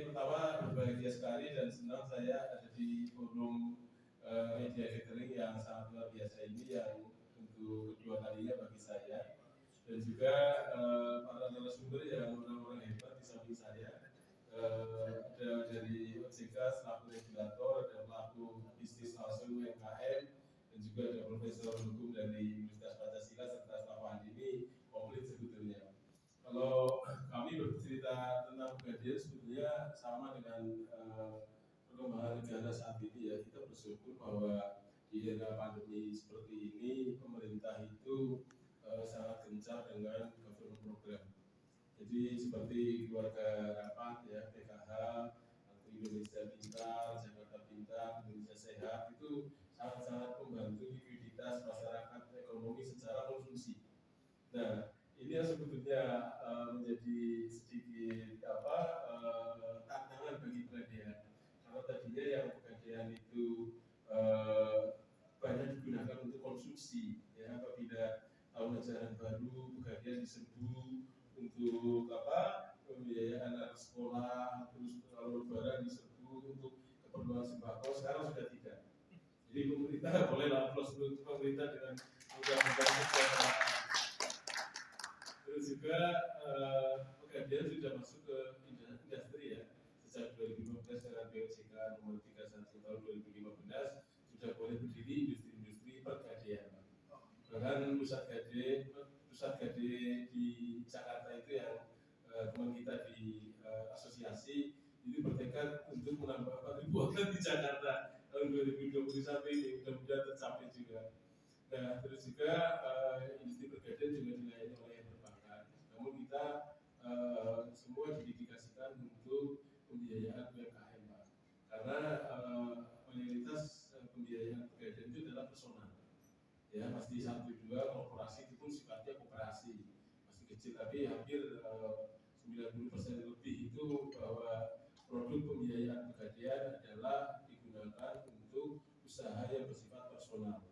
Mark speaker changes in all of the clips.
Speaker 1: pertama berbahagia sekali dan senang saya ada di forum media gathering yang sangat luar biasa ini, yang untuk kedua kalinya bagi saya, dan juga para narasumber yang orang-orang hebat di samping saya. Ada dari OJK selaku regulator, ada pelaku bisnis langsung UMKM, dan juga ada profesor hukum dari Universitas Pancasila serta staf ahli. Ini komplit sebetulnya. Kalau kami bercerita tentang Pegadaian sebetulnya sama dengan perkembangan negara saat ini ya. Kita bersyukur bahwa di era pandemi seperti ini pemerintah itu sangat gencar dengan government program. Jadi seperti keluarga rapat ya, PKH, atau Indonesia Pintar, Jakarta Pintar, Indonesia Sehat, itu sangat-sangat membantu likuiditas masyarakat, ekonomi secara konsumsi. Nah, ini yang sebetulnya menjadi sedikit tantangan bagi Pegadaian. Karena tadinya yang Pegadaian itu banyak digunakan untuk konsumsi, ya. Apabila tahun ajaran baru Pegadaian diserbu untuk pembiayaan anak sekolah, terus kalau lebaran diserbu untuk keperluan sembako. Sekarang sudah tidak. Jadi pemerintah bolehlah plus untuk pemerintah dengan mudah-mudahan. Terus juga Pegadaian sudah masuk ke industri ya. Sejak 2015 dengan POJK nomor 31 tahun 2015 sudah boleh berdiri industri-industri pergadaian. Bahkan pusat gade di Jakarta itu yang teman kita di asosiasi itu bertekad untuk menambah 4.000 outlet di Jakarta tahun 2021 ini, mudah-mudahan tercapai juga. Nah, terus juga industri pergadaian juga dilayani oleh perbankan. Namun kita semua didedikasikan untuk pembiayaan UMKM, Pak. Karena mayoritas pembiayaan pergadaian itu adalah personal. Ya, pasti 1-2 korporasi itu pun sifatnya kooperasi, masih kecil, tapi hampir 90% lebih itu bahwa produk pembiayaan Pegadaian adalah digunakan untuk usaha yang bersifat personal.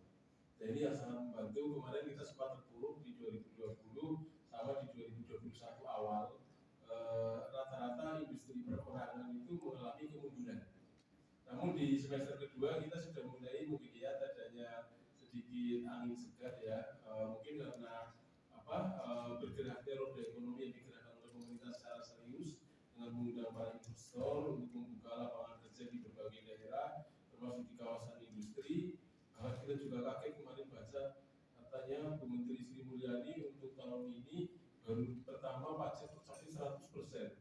Speaker 1: Dan ini yang sangat membantu. Kemarin kita sempat terpuruk di 2020 sama di 2021 awal, rata-rata industri perorangan itu mengalami kemunduran. Namun di semester kedua kita sudah mulai melihat adanya sedikit angin segar ya, mungkin karena bergeraknya roda ekonomi yang digerakkan oleh pemerintah secara serius dengan mengundang para investor untuk membuka lapangan kerja di berbagai daerah, termasuk di kawasan industri. Kita juga kaget kemarin baca katanya Bu Menteri Sri Mulyani untuk tahun ini baru pertama pajak tercapai 100%.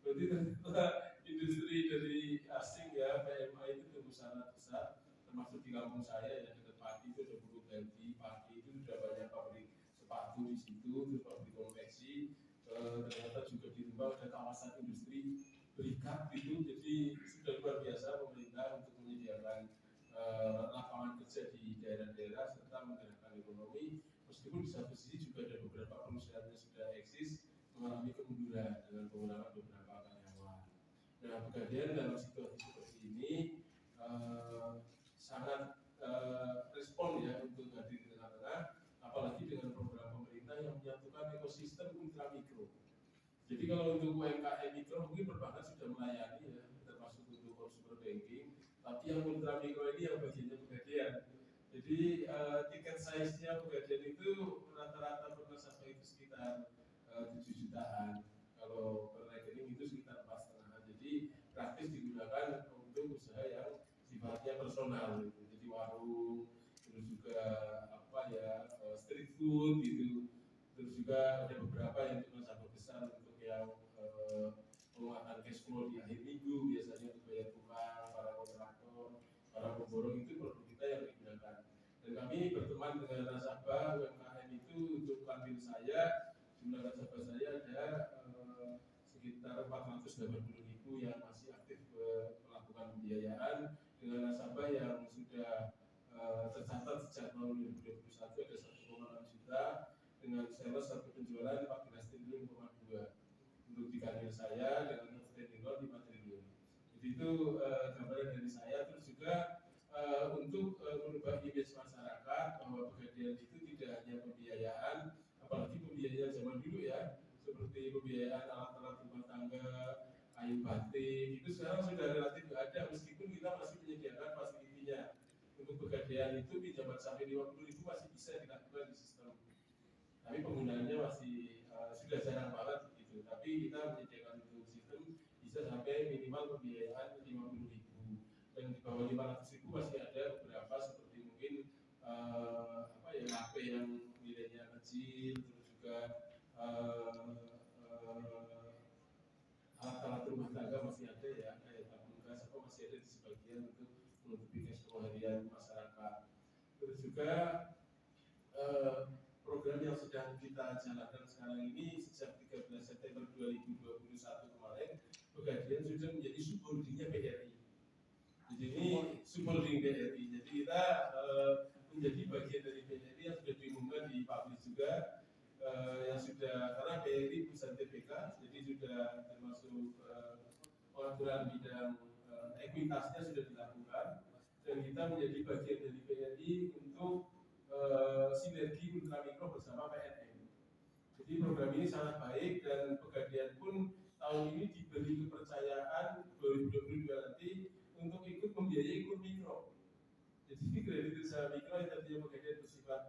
Speaker 1: Berarti ternyata industri dari asing ya, PMI itu tumbuh sangat besar, termasuk di kampung saya yang dekat Pati itu ada Bulu Ganti, Pati itu sudah banyak pabrik sepatu di situ, terus pabrik konveksi, ternyata juga di Rembang ada kawasan industri berikat gitu. Jadi sudah luar biasa pemerintah untuk menyediakan lapangan kerja di daerah-daerah serta menggerakkan ekonomi. Meskipun di satu sisi juga ada beberapa perusahaan yang sudah eksis mengalami kemunduran dengan pengurangan beberapa karyawan. Nah, Pegadaian dalam situasi seperti ini sangat respon ya untuk hadir di tengah-tengah, apalagi dengan program pemerintah yang menyatukan ekosistem ultramikro. Jadi kalau untuk UMKM mikro mungkin perbankan sudah melayani ya, termasuk untuk consumer banking, tapi yang ultramikro ini yang bagiannya Pegadaian. Jadi tiket size-nya Pegadaian itu rata-rata per nasabah itu sekitar 7 jutaan. Kalau per rekening itu sekitar 4,5. Jadi praktis digunakan untuk usaha yang sifatnya personal gitu. Jadi warung, terus juga street food gitu. Terus juga ada beberapa yang untuk nasabah besar untuk yang penguatan cash flow di akhir minggu, biasanya untuk bayar tukang, para kontraktor, para pemborong, itu produk kita yang digunakan. Dan kami berteman dengan nasabah UMKM itu untuk kanwil saya, jumlah nasabah saya ada sekitar 480.000 yang masih aktif melakukan pembiayaan, dengan nasabah yang sudah tercatat sejak tahun 2021 ada 1,6 juta, dengan sales satu penjualan 14,2 triliun untuk di kanwil saya, dengan outstanding loan 5 triliun. Jadi itu gambaran dari saya. Terus juga untuk merubah image masyarakat bahwa Pegadaian itu tidak hanya pembiayaan, apalagi pembiayaan zaman dulu ya, seperti pembiayaan alat-alat rumah tangga kayu batik itu sekarang sudah relatif ada, meskipun kita masih menyediakan fasilitinya. Untuk pegadaian itu pinjaman sampai 50.000 masih bisa dilakukan di sistem, tapi penggunaannya masih sudah jarang banget gitu. Tapi kita menyediakan untuk sistem bisa sampai minimal pembiayaan 50.000, dan di bawah 500.000 masih ada beberapa seperti mungkin HP yang nilainya kecil, terus juga alat-alat rumah tangga masih ada ya, kayak tabung gas apa masih ada di sebagian untuk menutupi cash harian masyarakat. Terus juga program yang sedang kita jalankan sekarang ini sejak 13 September 2021 kemarin, Pegadaian sudah menjadi subholdingnya BRI. Jadi ini subholding BRI. Jadi kita menjadi bagian dari BRI yang sudah diumumkan di publik juga, yang sudah, karena BRI perusahaan TBK, jadi sudah termasuk pengaturan bidang ekuitasnya sudah dilakukan, dan kita menjadi bagian dari BRI untuk sinergi ultramikro bersama PNM. Jadi program ini sangat baik, dan Pegadaian pun tahun ini diberi kepercayaan 2022 nanti untuk ikut membiayai kur mikro. Jadi kredit usaha mikro yang tadinya Pegadaian bersifat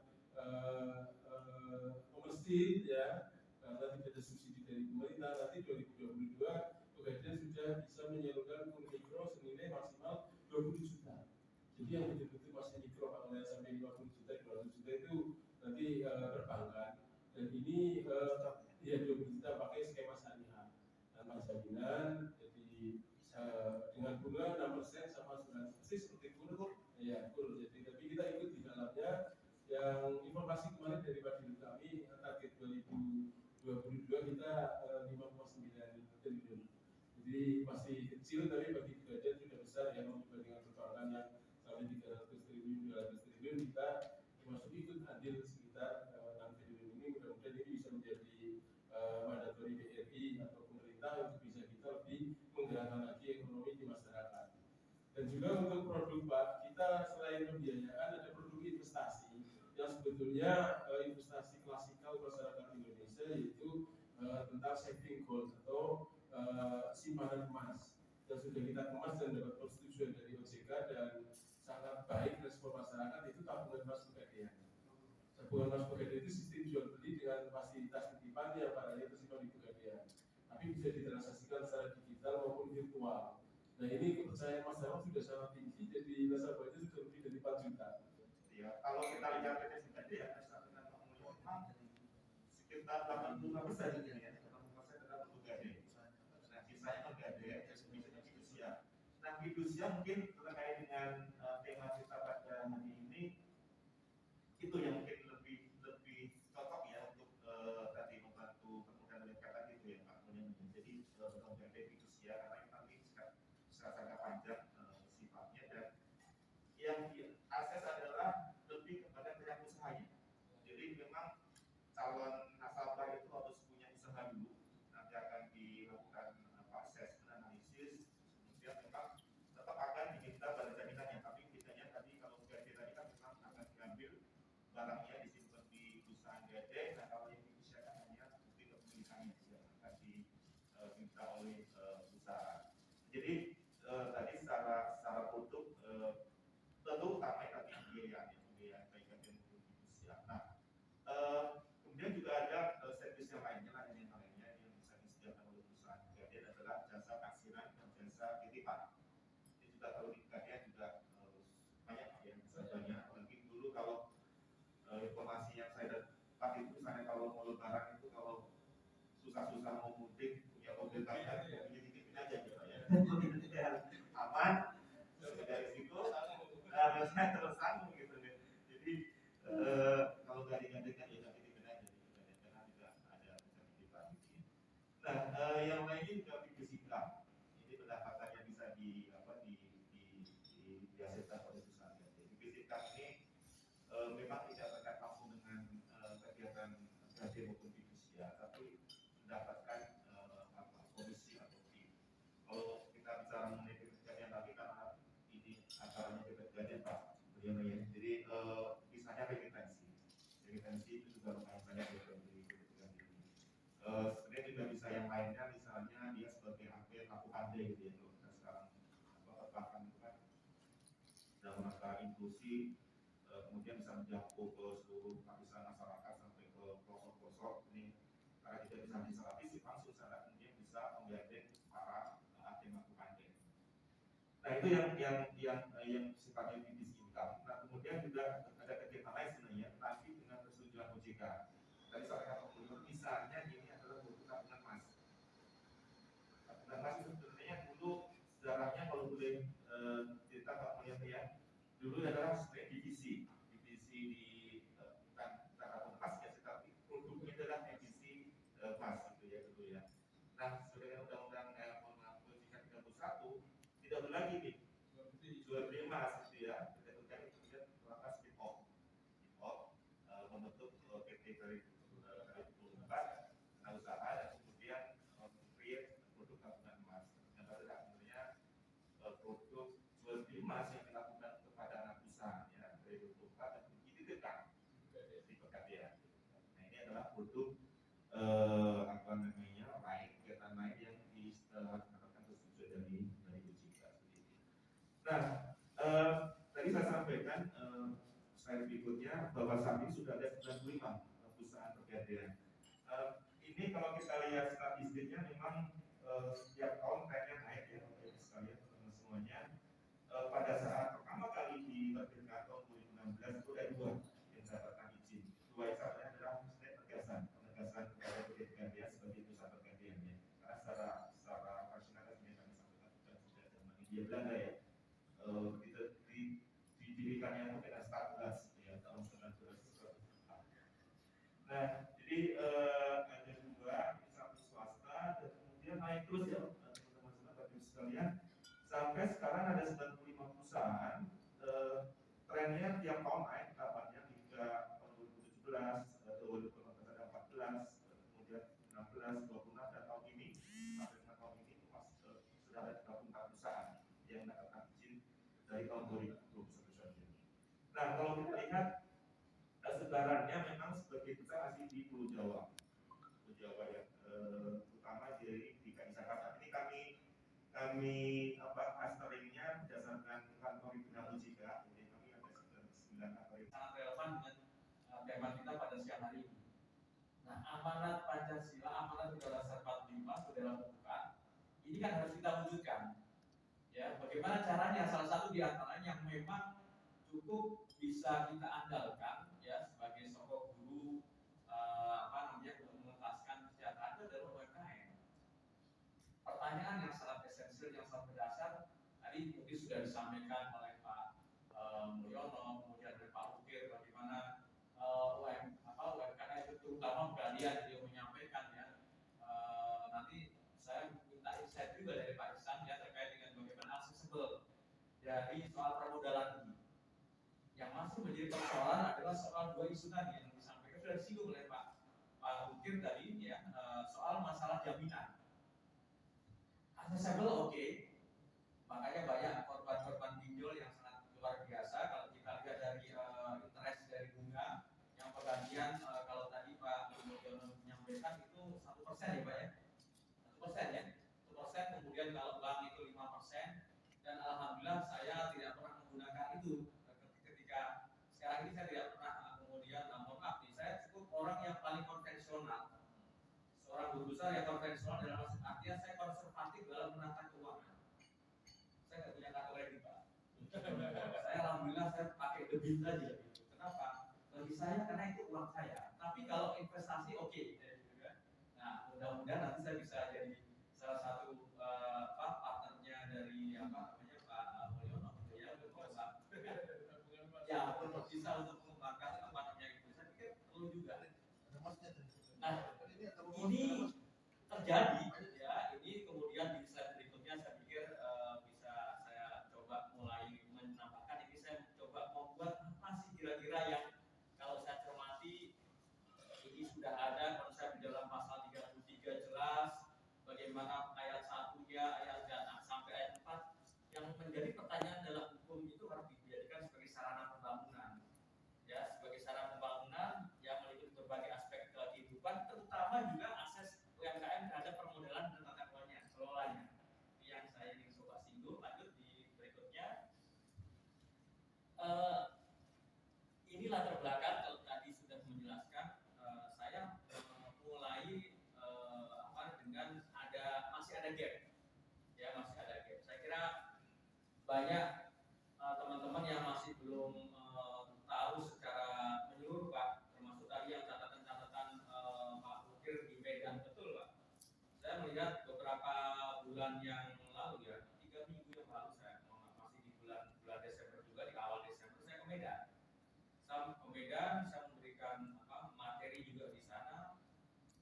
Speaker 1: komersil ya, karena tidak ada subsidi dari pemerintah, nanti 2022 Pegadaian sudah bisa menyalurkan kur mikro senilai maksimal 20 juta. Jadi yang betul-betul masih mikro kalau sampai 50 juta, 200 juta itu nanti perbankan. Dan ini ya 20 juta pakai skema syariah tanpa jaminan, jadi dengan bunga 6% sama 9% seperti kur ya kur. Jadi tapi kita ikut di dalamnya. Yang informasi kemarin dari Badan kami, target 2022 kita 5,9 triliun. Jadi masih kecil, tapi bagi Pegadaian sudah besar ya, dibandingkan perbankan yang sampai 300 triliun, 200 triliun, kita termasuk ikut andil sekitar 6 triliun ini. Mudah-mudahan ini bisa menjadi mandatori BRI atau pemerintah untuk bisa kita lebih menggerakkan lagi ekonomi di masyarakat. Dan juga untuk produk Pak, kita selain pembiayaan ada produk investasi yang sebetulnya investasi klasikal masyarakat Indonesia, yaitu tentang saving gold atau simpanan emas yang sudah kita kemas dan dapat persetujuan dari OJK dan sangat baik respon masyarakat, itu tabungan emas Pegadaian. Tabungan emas Pegadaian itu sistem jual beli dengan fasilitas titipan yang padanya tersimpan di Pegadaian, tapi bisa ditransaksikan secara digital maupun virtual. Nah ini kepercayaan masyarakat sudah sangat tinggi, jadi nasabahnya sudah lebih dari 4 juta.
Speaker 2: Ya, kalau kita lihat PT Pegadaian, memang sekitar 85% ya, 80% adalah Pegadaian. Nah, sisanya Pegadaian, bisnisnya fidusia. Nah, fidusia mungkin terkait dengan tema kita pada hari ini, itu yang mungkin lebih cocok ya untuk tadi membantu kemudian meningkatkan itu ya Pak. Jadi Pegadaian fidusia karena ini nanti sangat panjang sifatnya, dan yang diakses adalah lebih kepada pihak usahanya. Jadi memang calon nasabah itu harus punya usaha dulu, nanti akan dilakukan assessment analisis, kemudian memang tetap akan diminta pada jaminannya, tapi bedanya tadi kalau Pegadaian tadi kan memang akan diambil barangnya disimpan di perusahaan gede, nah kalau yang diusahakan hanya bukti kepemilikannya yang akan diminta oleh perusahaan. Jadi tadi secara produk tentu utama tadi pembiayaan baik dan fidusia. Nah, kemudian juga ada servis yang lainnya yang bisa disediakan oleh perusahaan Pegadaian adalah jasa taksiran dan jasa titipan. Ini juga kalau di Pegadaian juga banyak ya, bisa banyak. Mungkin dulu kalau informasi yang saya dapat itu misalnya kalau mau lebaran itu kalau susah-susah mau mudik punya mobil banyak, mobilnya titipin aja gitu ya. Aman, dari situ harusnya terus sambung gitu ya. Jadi kalau nggak digantikan ya nanti dibenahi karena tidak ada bisa titipan. Nah, yang lainnya juga fidusia. Ini pendapatannya bisa dihasilkan oleh perusahaan. Fidusia ini memang tidak terkait langsung dengan kegiatan Pegadaian maupun fidusia, tapi mendapatkan komisi atau fee. Kalau kita bicara mengenai Pegadaian tadi karena ini acaranya Pegadaian Pak, jadi misalnya remitansi itu juga lumayan banyak ya dari Pegadaian ini. Sebenarnya juga bisa yang lainnya, misalnya dia sebagai agen laku gitu ya. Kalau kita sekarang perbankan itu kan dalam rangka inklusi, kemudian bisa menjangkau ke seluruh lapisan masyarakat sampai ke pelosok-pelosok ini, karena tidak bisa secara fisik langsung sana, kemudian bisa menggandeng para agen agen. Nah itu yang sifatnya bisnis income. Nah kemudian juga ada kegiatan lain sebenarnya nanti dengan persetujuan OJK. Tadi saya katakan misalnya ini adalah buku tabungan emas. Tabungan emas itu sebenarnya dulu sejarahnya kalau boleh cerita Pak Mulyanto ya, dulu adalah sebenarnya divisi di bukan tabungan emas ya, tetapi produknya adalah divisi emas gitu ya dulu ya. Nah sebenarnya undang-undang OJK 31 tidak boleh lagi nih jual beli emas gitu ya, tidak terjadi, kemudian melakukan spin off membentuk PT dari usaha dan kemudian create produk tabungan emas. Yang adalah sebenarnya produk jual beli emas yang dilakukan kepada anak usaha ya dari 24 dan dititipkan di Pegadaian. Nah ini adalah produk apa namanya lain, kegiatan lain yang mendapatkan persetujuan dari OJK. Nah, tadi saya sampaikan slide berikutnya bahwa saat ini sudah ada 95 perusahaan Pegadaian. Ini kalau kita lihat statistiknya memang setiap tahun trennya naik ya, Bapak Ibu sekalian, teman-teman semuanya. Pada saat pertama kali diterbitkan tahun 2016 itu ada dua yang mendapatkan izin. Dua yang satunya adalah penegasan kepada PT Pegadaian sebagai perusahaan Pegadaian ya. Karena secara fungsionalitas ini kami sampaikan juga sejak zaman Hindia Belanda ya. Didirikannya itu dengan 14 ya tahun 1900. Nah jadi ada dua, ini satu swasta dan kemudian naik terus ya teman-teman Bapak Ibu sekalian, sampai sekarang ada 95 perusahaan. Trennya tiap tahun naik dapatnya hingga tahun 2017, 2018 ada 14, kemudian 16, 26 dan tahun ini sampai dengan tahun ini sudah ada 34 perusahaan yang mendapatkan izin dari tahun 2021. Nah kalau kita lihat sebarannya memang sebagai besar masih di Pulau Jawa ya, terutama dari DKI Jakarta. Ini kami clusteringnya berdasarkan kategori benar OJK. Jadi kami ada 9 kategori.
Speaker 3: Sangat relevan dengan tema kita pada siang hari ini. Nah, amanat Pancasila, amanat Undang-Undang 45 sudah dilakukan. Ini kan harus kita wujudkan. Ya, bagaimana caranya? Salah satu di antaranya yang memang cukup bisa kita andalkan ya sebagai sosok guru untuk mengentaskan kesejahteraan itu adalah UMKM. Pertanyaan yang sangat esensial, yang sangat berdasar tadi mungkin sudah disampaikan oleh Pak Mulyono, kemudian oleh Pak Ukir, bagaimana UMKM itu terutama Pegadaian beliau menyampaikan ya. Nanti saya minta insight juga dari Pak Ihsan ya terkait dengan bagaimana aksesibel dari soal permodalan ini. Yang masih menjadi persoalan adalah soal dua isu tadi yang disampaikan sudah disinggung oleh Pak Ukir tadi ya, soal masalah jaminan. Aksesibel oke. Makanya banyak korban-korban pinjol yang sangat luar biasa kalau kita lihat dari interest dari bunga yang Pegadaian kalau tadi Pak Mulyono menyampaikan itu 1% ya Pak ya, 1% ya, 1%, kemudian kalau bank itu 5%, dan alhamdulillah saya tidak pernah menggunakan itu ketika sekarang ini saya tidak pernah kemudian mohon maaf nih, saya cukup orang yang paling konvensional, seorang guru besar yang konvensional dalam artian saya konservatif dalam menata keuangan. Saya nggak punya kartu kredit Pak. Saya alhamdulillah saya pakai debit aja gitu. Kenapa? Bagi saya karena itu uang saya. Tapi kalau investasi oke. Nah mudah-mudahan nanti saya bisa jadi salah satu partnernya dari Pak Mulyono gitu ya untuk ya untuk bisa untuk mengembangkan partnernya itu. Saya pikir perlu juga. Nah ini terjadi ya, ini kemudian di slide berikutnya saya pikir bisa saya coba mulai menambahkan. Ini saya coba membuat apa sih kira-kira yang kalau saya cermati ini sudah ada konsep di dalam pasal 33 jelas bagaimana ayat 1-nya, ayat 2 sampai ayat 4 yang menjadi pertanyaan dalam hukum itu harus dijadikan sebagai sarana pembangunan ya, sebagai sarana pembangunan yang meliputi berbagai aspek kehidupan, terutama juga akses UMKM terhadap permodalan ada gap, ya masih ada gap. Saya kira banyak teman-teman yang masih belum tahu secara menyeluruh Pak, termasuk tadi yang catatan-catatan Pak Bukir di Medan, betul Pak. Saya melihat beberapa bulan yang lalu ya, 3 minggu yang lalu saya masih di bulan Desember juga, di awal Desember saya ke Medan. Saya ke Medan, saya memberikan materi juga di sana.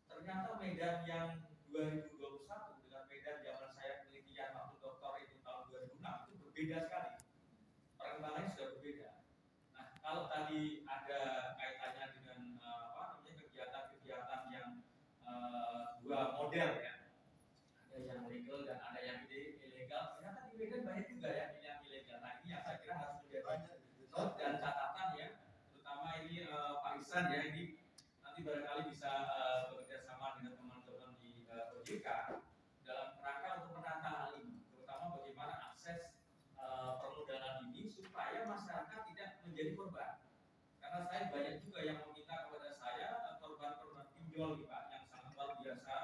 Speaker 3: Ternyata Medan yang 2021 dengan Medan zaman saya penelitian waktu doktor itu tahun 2006 itu berbeda sekali. Perkembangannya sudah berbeda. Nah, kalau tadi ada kaitannya dengan kegiatan-kegiatan yang dua model ya, ada yang legal dan ada yang ilegal. Ternyata di Medan banyak juga ya yang ilegal. Nah, ini yang saya kira harus menjadi note dan catatan ya, terutama ini Pak Ihsan ya, ini nanti barangkali bisa bekerja sama dengan teman-teman di OJK dalam rangka untuk menata hal ini, terutama bagaimana akses permodalan ini supaya masyarakat tidak menjadi korban. Karena saya banyak juga yang meminta kepada saya korban-korban pinjol nih Pak, yang sangat luar biasa,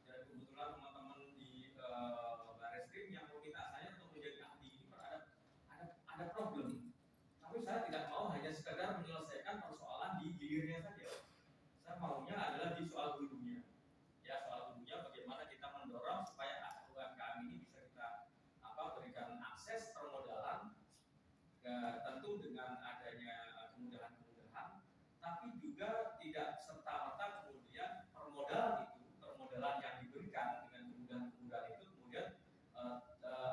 Speaker 3: dan kebetulan teman-teman di Barreskrim yang meminta saya untuk menjadi ahli ini ada problem. Tapi saya tidak mau hanya sekedar menyelesaikan persoalan di hilirnya saja. Saya maunya adalah di soal hulunya. Ya, soal hulunya bagaimana kita mendorong supaya UMKM ini bisa kita berikan akses permodalan, tentu dengan adanya kemudahan-kemudahan, tapi juga tidak serta-merta kemudian permodalan yang diberikan dengan kemudahan-kemudahan itu kemudian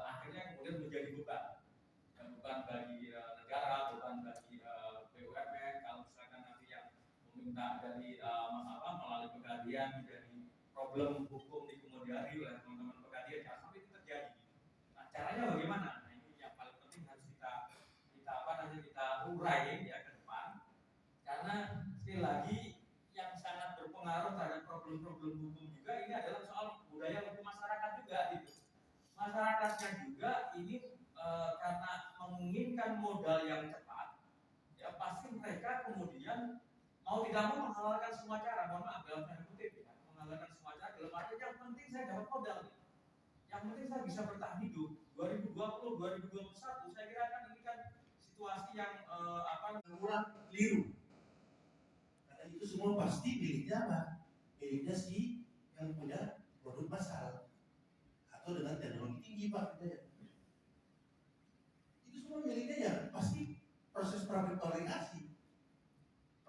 Speaker 3: akhirnya kemudian menjadi beban bagi negara, beban bagi BUMN. Kalau misalkan nanti yang meminta dari melalui pegadian menjadi problem hukum dikomodari oleh teman-teman pegadian, jangan sampai itu terjadi. Nah, caranya bagaimana? Nah, ini yang paling penting harus kita urai ya ke depan, karena sekali lagi yang sangat berpengaruh terhadap problem-problem hukum juga ini adalah soal budaya hukum masyarakat juga gitu. Masyarakatnya juga ini karena menginginkan modal yang cepat, ya pasti mereka kemudian mau tidak mau menghalalkan semua cara, mohon maaf dalam tanda kutip ya, menghalalkan semua cara dalam arti yang penting saya dapat modal, yang penting saya bisa bertahan hidup. 2020, 2021 saya kira kan ini kan situasi yang
Speaker 4: kurang keliru. Karena itu semua pasti miliknya apa? Miliknya si yang punya produk massal atau dengan teknologi tinggi Pak. Itu semua miliknya ya pasti proses fabrikasi.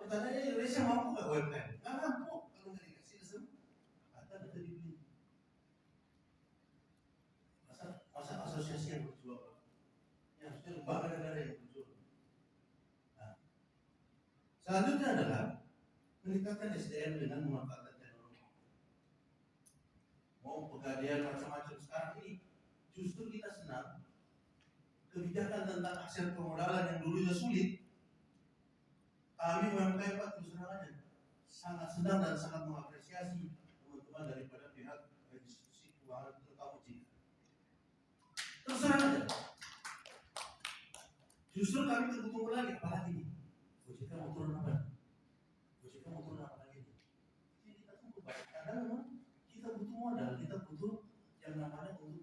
Speaker 4: Pertanyaannya Indonesia mampu nggak UMKM? Nggak mampu kalau nggak dikasih kesempatan itu dibeli. Masa asosiasi yang berjuang, ya harusnya lembaga negara yang berjuang. Nah, selanjutnya adalah meningkatkan SDM dengan memanfaatkan teknologi. Mau pegadian macam-macam sekarang ini, justru kita senang kebijakan tentang akses permodalan yang dulunya sulit. Kami UMKM Pak terus terang aja sangat senang dan sangat mengapresiasi teman-teman daripada pihak institusi keuangan terutama OJK. Terus terang aja. Justru kami tunggu lagi, apalagi nih? OJK mau turun apa? OJK mau turun apa lagi? Jadi kita tunggu Pak. Karena memang kita butuh modal, kita butuh yang namanya untuk